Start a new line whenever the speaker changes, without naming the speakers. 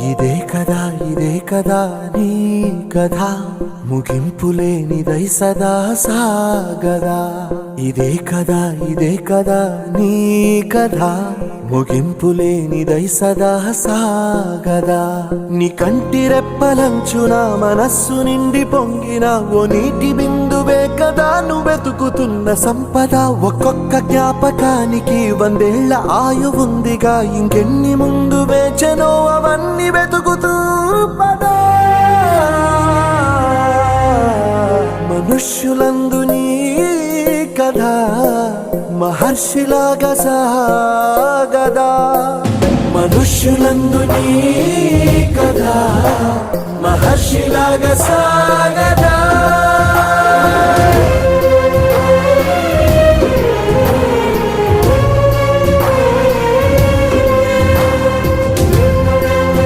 ఇదే కదా నీ కథ ముగింపులేనిదై సదా సాగదా. ఇదే కదా నీ కథ ముగింపులేనిదై సదా సాగదా. నీ కంటి రెప్పలంచున మనస్సు నిండి పొంగిన ఓ నీటి బిందువే కదా నువ్వెతుకుతున్న సంపద. ఒక్కొక్క జ్ఞాపకానికి 100 ఏళ్ల ఆయువుందిగా, ఇంకెన్ని ముందు వేచనో అవన్నీ వెతుకుతూ పదా. మనుష్యులందు నీ కథ మహర్షిలాగా సాగదా. మనుష్యులందు నీ కథ మహర్షిలాగా సాగదా.